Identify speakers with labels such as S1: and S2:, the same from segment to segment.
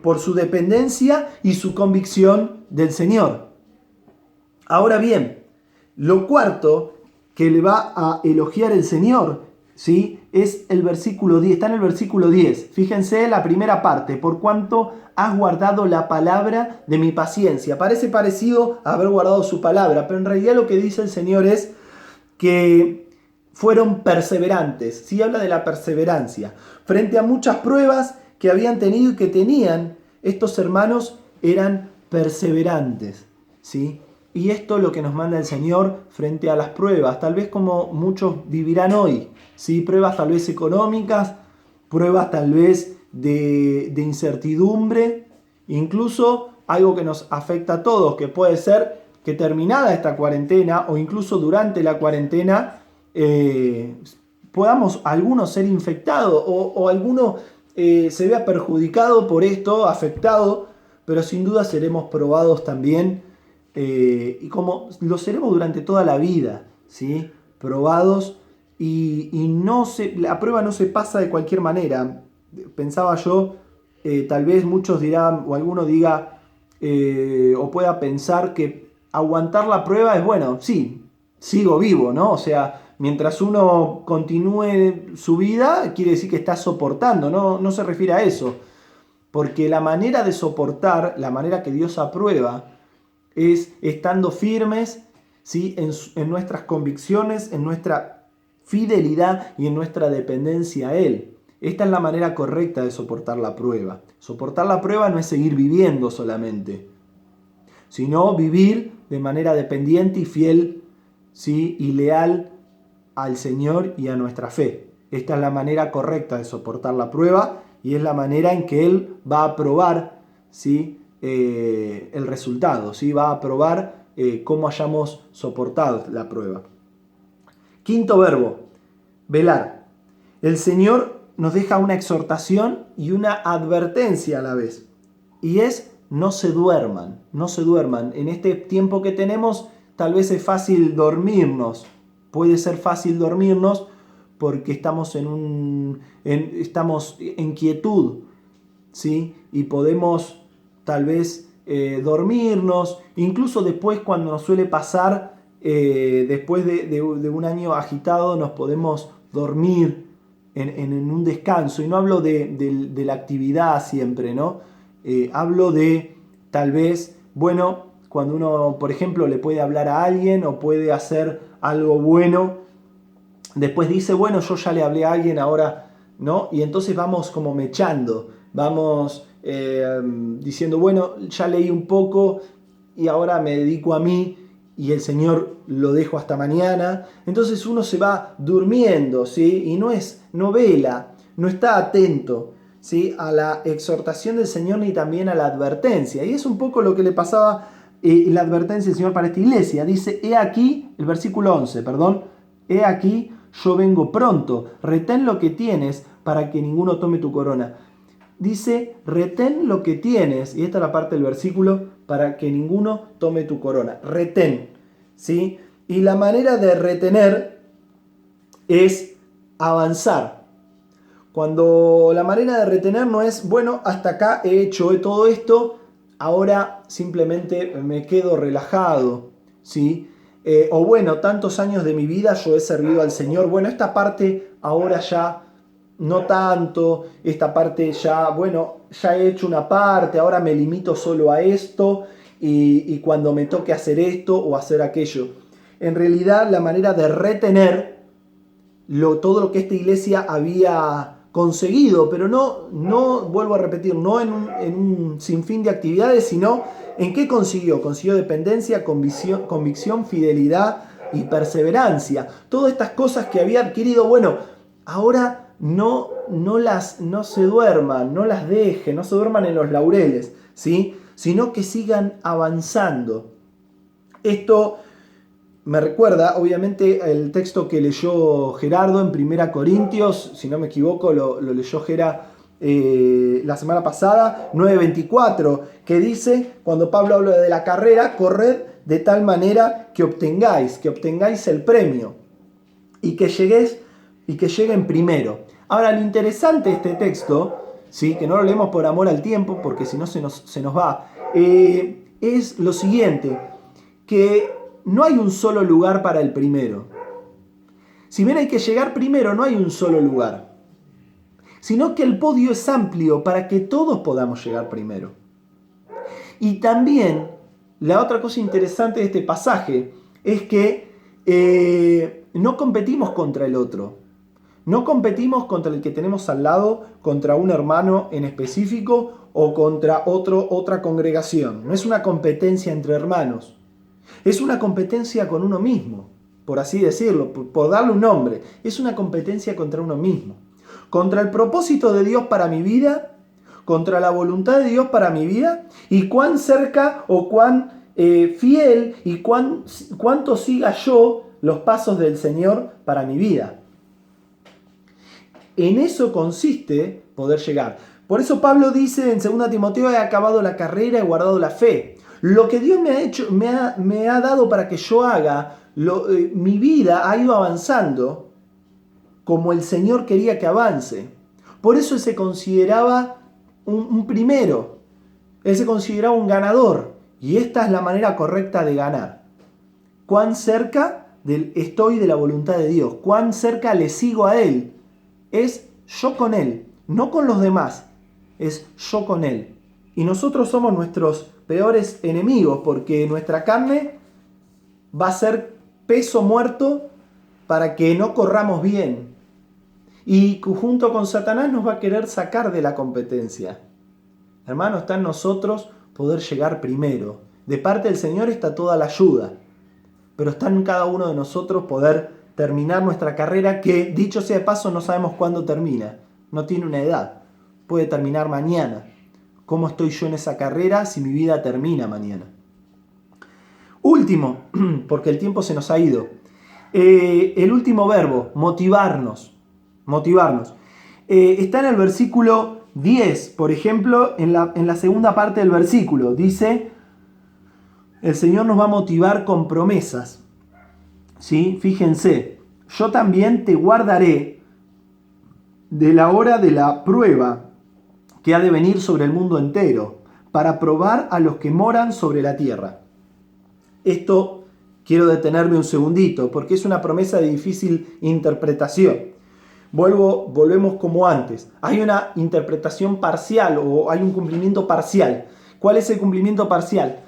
S1: por su dependencia y su convicción del Señor. Ahora bien, lo cuarto que le va a elogiar el Señor, ¿sí?, es el versículo 10, está en el versículo 10. Fíjense la primera parte: por cuanto has guardado la palabra de mi paciencia. Parece parecido a haber guardado su palabra, pero en realidad lo que dice el Señor es que fueron perseverantes. Sí, habla de la perseverancia. Frente a muchas pruebas que habían tenido y que tenían, estos hermanos eran perseverantes, ¿sí? Y esto es lo que nos manda el Señor frente a las pruebas, tal vez como muchos vivirán hoy, ¿sí? Pruebas tal vez económicas, pruebas tal vez de incertidumbre, incluso algo que nos afecta a todos, que puede ser que terminada esta cuarentena o incluso durante la cuarentena podamos algunos ser infectados o alguno se vea perjudicado por esto, afectado, pero sin duda seremos probados también, y como lo seremos durante toda la vida, ¿sí? Probados, y la prueba no se pasa de cualquier manera. Pensaba yo, tal vez muchos dirán, o alguno diga, o pueda pensar que aguantar la prueba es bueno, sí, sigo vivo, ¿no? O sea, mientras uno continúe su vida, quiere decir que está soportando, no se refiere a eso. Porque la manera de soportar, la manera que Dios aprueba, es estando firmes, ¿sí?, en nuestras convicciones, en nuestra fidelidad y en nuestra dependencia a Él. Esta es la manera correcta de soportar la prueba. Soportar la prueba no es seguir viviendo solamente, sino vivir de manera dependiente y fiel, ¿sí?, y leal al Señor y a nuestra fe. Esta es la manera correcta de soportar la prueba y es la manera en que Él va a probar, ¿sí?, el resultado, ¿sí?, va a probar cómo hayamos soportado la prueba. Quinto verbo, velar. El Señor nos deja una exhortación y una advertencia a la vez, y es: no se duerman, no se duerman. En este tiempo que tenemos, tal vez es fácil dormirnos, puede ser fácil dormirnos porque estamos estamos en quietud, ¿sí? Y podemos tal vez dormirnos, incluso después, cuando nos suele pasar, después de un año agitado, nos podemos dormir en un descanso. Y no hablo de la actividad siempre, ¿no? Hablo de tal vez, bueno, cuando uno, por ejemplo, le puede hablar a alguien o puede hacer algo bueno, después dice, bueno, yo ya le hablé a alguien, ahora, ¿no? Y entonces vamos como mechando, vamos diciendo, bueno, ya leí un poco y ahora me dedico a mí y el Señor lo dejo hasta mañana. Entonces uno se va durmiendo, ¿sí? Y no vela, no está atento, ¿sí?, a la exhortación del Señor ni también a la advertencia. Y es un poco lo que le pasaba la advertencia del Señor para esta iglesia. Dice, he aquí, el versículo 11, perdón, he aquí, yo vengo pronto, retén lo que tienes para que ninguno tome tu corona. Dice, retén lo que tienes, y esta es la parte del versículo, para que ninguno tome tu corona. Retén, ¿sí? Y la manera de retener es avanzar. Cuando la manera de retener no es, bueno, hasta acá he hecho todo esto, ahora simplemente me quedo relajado, ¿sí? O bueno, tantos años de mi vida yo he servido al Señor, bueno, esta parte ahora ya no tanto, esta parte ya, bueno, ya he hecho una parte, ahora me limito solo a esto y cuando me toque hacer esto o hacer aquello. En realidad la manera de retener todo lo que esta iglesia había conseguido, pero no vuelvo a repetir, no en un sinfín de actividades, sino en qué consiguió. Consiguió dependencia, convicción, fidelidad y perseverancia. Todas estas cosas que había adquirido, bueno, ahora no se duerman, no las dejen, no se duerman en los laureles, ¿sí?, sino que sigan avanzando. Esto me recuerda, obviamente, el texto que leyó Gerardo en 1 Corintios, si no me equivoco, lo leyó Gera la semana pasada, 9:24, que dice, cuando Pablo habla de la carrera, corred de tal manera que obtengáis el premio y que lleguen primero. Ahora, lo interesante de este texto, ¿sí? Que no lo leemos por amor al tiempo, porque si no se nos va, es lo siguiente, que no hay un solo lugar para el primero. Si bien hay que llegar primero, no hay un solo lugar, sino que el podio es amplio para que todos podamos llegar primero. Y también, la otra cosa interesante de este pasaje es que no competimos contra el otro. No competimos contra el que tenemos al lado, contra un hermano en específico o contra otra congregación. No es una competencia entre hermanos. Es una competencia con uno mismo, por así decirlo, por darle un nombre. Es una competencia contra uno mismo. Contra el propósito de Dios para mi vida, contra la voluntad de Dios para mi vida, y cuán cerca o cuán fiel y cuánto siga yo los pasos del Señor para mi vida. En eso consiste poder llegar. Por eso Pablo dice en 2 Timoteo, he acabado la carrera, he guardado la fe. Lo que Dios me ha dado para que yo haga, mi vida ha ido avanzando como el Señor quería que avance. Por eso Él se consideraba un primero. Él se consideraba un ganador. Y esta es la manera correcta de ganar. ¿Cuán cerca estoy de la voluntad de Dios? ¿Cuán cerca le sigo a Él? Es yo con Él, no con los demás. Es yo con Él. Y nosotros somos nuestros peores enemigos, porque nuestra carne va a ser peso muerto para que no corramos bien. Y junto con Satanás nos va a querer sacar de la competencia. Hermano, está en nosotros poder llegar primero. De parte del Señor está toda la ayuda. Pero está en cada uno de nosotros poder terminar nuestra carrera, que, dicho sea de paso, no sabemos cuándo termina. No tiene una edad. Puede terminar mañana. ¿Cómo estoy yo en esa carrera si mi vida termina mañana? Último, porque el tiempo se nos ha ido. El último verbo, motivarnos. Motivarnos. Está en el versículo 10, por ejemplo, en la segunda parte del versículo. Dice, el Señor nos va a motivar con promesas. ¿Sí? Fíjense, yo también te guardaré de la hora de la prueba que ha de venir sobre el mundo entero, para probar a los que moran sobre la tierra. Esto quiero detenerme un segundito, porque es una promesa de difícil interpretación. Volvemos como antes. Hay una interpretación parcial o hay un cumplimiento parcial. ¿Cuál es el cumplimiento parcial?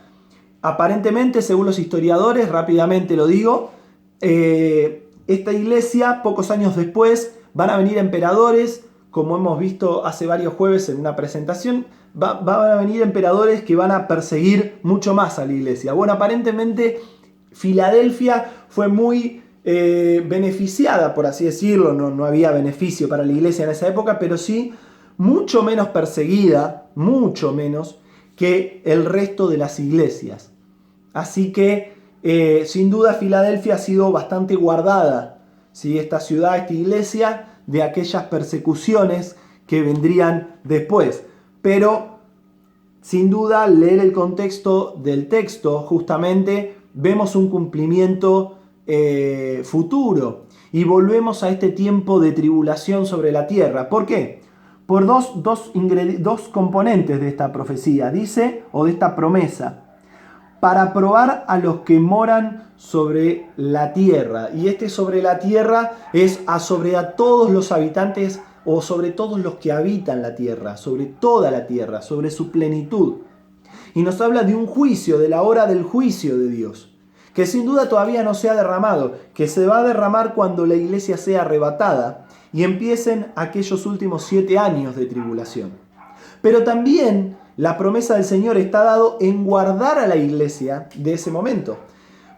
S1: Aparentemente, según los historiadores, rápidamente lo digo, esta iglesia, pocos años después, van a venir emperadores, como hemos visto hace varios jueves en una presentación, van a venir emperadores que van a perseguir mucho más a la iglesia. Bueno, aparentemente Filadelfia fue muy beneficiada, por así decirlo, no había beneficio para la iglesia en esa época, pero sí mucho menos perseguida, mucho menos que el resto de las iglesias. Así que sin duda Filadelfia ha sido bastante guardada, ¿sí? Esta ciudad, esta iglesia, de aquellas persecuciones que vendrían después. Pero sin duda leer el contexto del texto, justamente vemos un cumplimiento futuro y volvemos a este tiempo de tribulación sobre la tierra. ¿Por qué? Por dos componentes de esta profecía, dice, o de esta promesa. Para probar a los que moran sobre la tierra. Y este sobre la tierra es sobre todos los habitantes o sobre todos los que habitan la tierra, sobre toda la tierra, sobre su plenitud. Y nos habla de un juicio, de la hora del juicio de Dios, que sin duda todavía no se ha derramado, que se va a derramar cuando la iglesia sea arrebatada y empiecen aquellos últimos 7 años de tribulación. Pero también la promesa del Señor está dado en guardar a la iglesia de ese momento.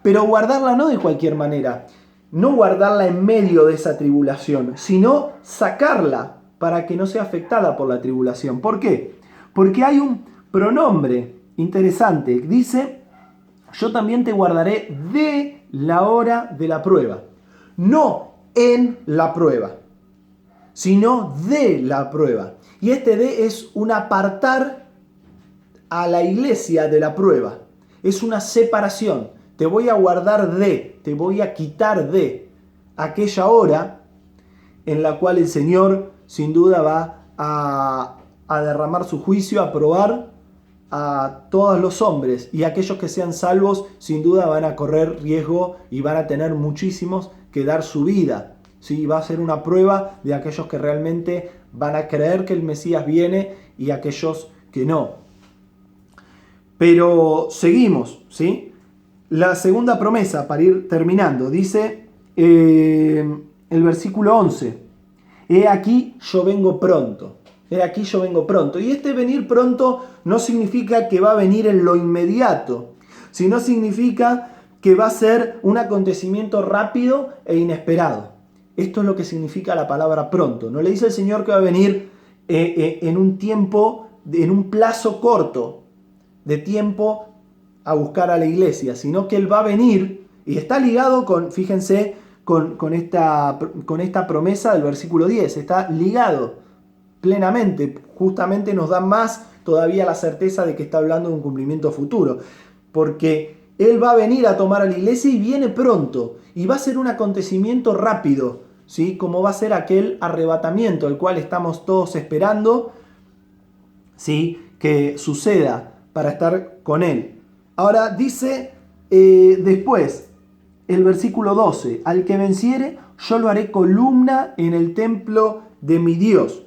S1: Pero guardarla no de cualquier manera, no guardarla en medio de esa tribulación, sino sacarla para que no sea afectada por la tribulación. ¿Por qué? Porque hay un pronombre interesante, dice, yo también te guardaré de la hora de la prueba. No en la prueba, sino de la prueba. Y este de es un apartar a la iglesia de la prueba. Es una separación. Te voy a guardar te voy a quitar de aquella hora en la cual el Señor sin duda va a derramar su juicio, a probar a todos los hombres, y aquellos que sean salvos sin duda van a correr riesgo y van a tener muchísimos que dar su vida. ¿Sí? Va a ser una prueba de aquellos que realmente van a creer que el Mesías viene y aquellos que no. Pero seguimos, ¿sí? La segunda promesa, para ir terminando, dice el versículo 11: He aquí yo vengo pronto. He aquí yo vengo pronto. Y este venir pronto no significa que va a venir en lo inmediato, sino significa que va a ser un acontecimiento rápido e inesperado. Esto es lo que significa la palabra pronto. No le dice el Señor que va a venir en un tiempo, en un plazo corto de tiempo a buscar a la iglesia, sino que Él va a venir, y está ligado con, fíjense, con esta promesa del versículo 10, está ligado plenamente, justamente nos da más todavía la certeza de que está hablando de un cumplimiento futuro, porque Él va a venir a tomar a la iglesia y viene pronto, y va a ser un acontecimiento rápido, ¿sí? Como va a ser aquel arrebatamiento, el cual estamos todos esperando, ¿sí? Que suceda para estar con Él. Ahora dice después, el versículo 12, al que venciere, yo lo haré columna en el templo de mi Dios.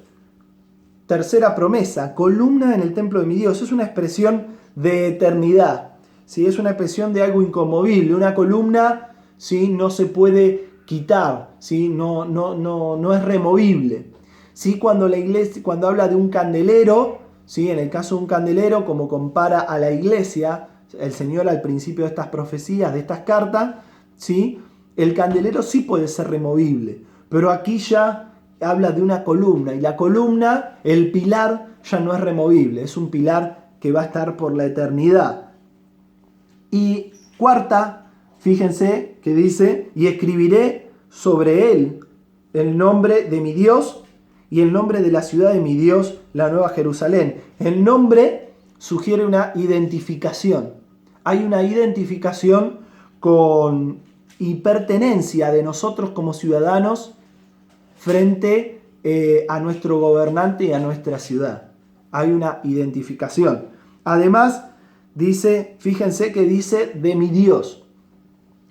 S1: Tercera promesa, columna en el templo de mi Dios. Es una expresión de eternidad, ¿sí? Es una expresión de algo inconmovible. Una columna, ¿sí? No se puede quitar, ¿sí? No es removible. ¿Sí? Cuando la iglesia, cuando habla de un candelero, ¿sí? En el caso de un candelero, como compara a la iglesia, el Señor al principio de estas profecías, de estas cartas, ¿sí? El candelero sí puede ser removible, pero aquí ya habla de una columna, y la columna, el pilar, ya no es removible, es un pilar que va a estar por la eternidad. Y cuarta, fíjense que dice, y escribiré sobre él el nombre de mi Dios y el nombre de la ciudad de mi Dios, la Nueva Jerusalén. El nombre sugiere una identificación. Hay una identificación y pertenencia de nosotros como ciudadanos frente a nuestro gobernante y a nuestra ciudad. Hay una identificación. Además, dice, fíjense que dice de mi Dios.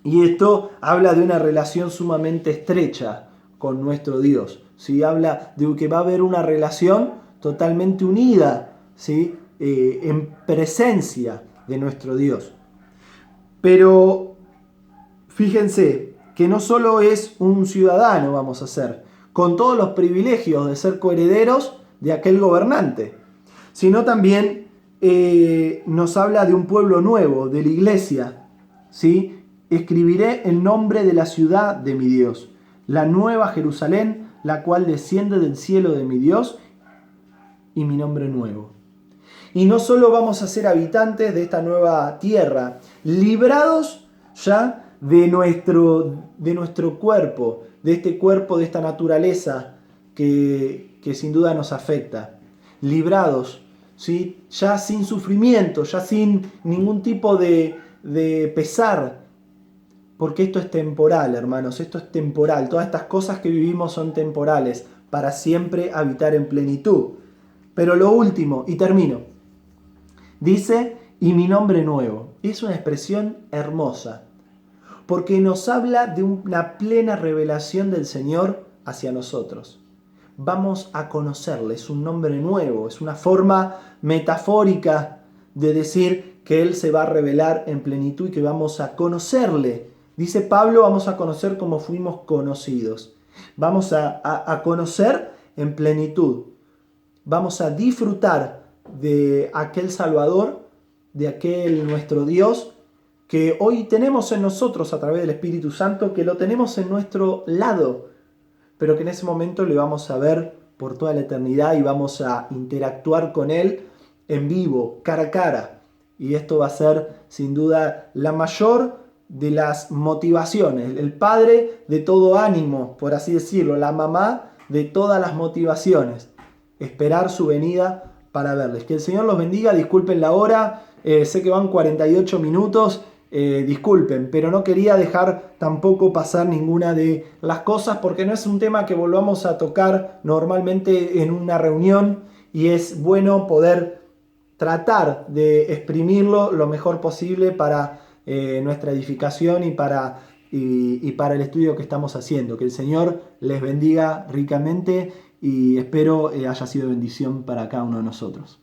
S1: Y esto habla de una relación sumamente estrecha con nuestro Dios. ¿Sí? Habla de que va a haber una relación totalmente unida, ¿sí? En presencia de nuestro Dios. Pero fíjense que no solo es un ciudadano, vamos a ser, con todos los privilegios de ser coherederos de aquel gobernante, sino también nos habla de un pueblo nuevo, de la iglesia, ¿sí? Escribiré el nombre de la ciudad de mi Dios, la nueva Jerusalén, la cual desciende del cielo de mi Dios, y mi nombre nuevo. Y no solo vamos a ser habitantes de esta nueva tierra, librados ya de nuestro cuerpo, de este cuerpo, de esta naturaleza que sin duda nos afecta. Librados, ¿sí? Ya sin sufrimiento, ya sin ningún tipo de pesar, porque esto es temporal, hermanos, esto es temporal. Todas estas cosas que vivimos son temporales, para siempre habitar en plenitud. Pero lo último, y termino, dice, y mi nombre nuevo. Es una expresión hermosa, porque nos habla de una plena revelación del Señor hacia nosotros. Vamos a conocerle, es un nombre nuevo, es una forma metafórica de decir que Él se va a revelar en plenitud y que vamos a conocerle. Dice Pablo, vamos a conocer como fuimos conocidos. Vamos a conocer en plenitud. Vamos a disfrutar de aquel Salvador, de aquel nuestro Dios, que hoy tenemos en nosotros a través del Espíritu Santo, que lo tenemos en nuestro lado, pero que en ese momento le vamos a ver por toda la eternidad y vamos a interactuar con Él en vivo, cara a cara. Y esto va a ser sin duda la mayor de las motivaciones, el padre de todo ánimo, por así decirlo, la mamá de todas las motivaciones. Esperar su venida para verles. Que el Señor los bendiga, disculpen la hora, sé que van 48 minutos, disculpen, pero no quería dejar tampoco pasar ninguna de las cosas porque no es un tema que volvamos a tocar normalmente en una reunión y es bueno poder tratar de exprimirlo lo mejor posible para nuestra edificación y para el estudio que estamos haciendo. Que el Señor les bendiga ricamente y espero haya sido bendición para cada uno de nosotros.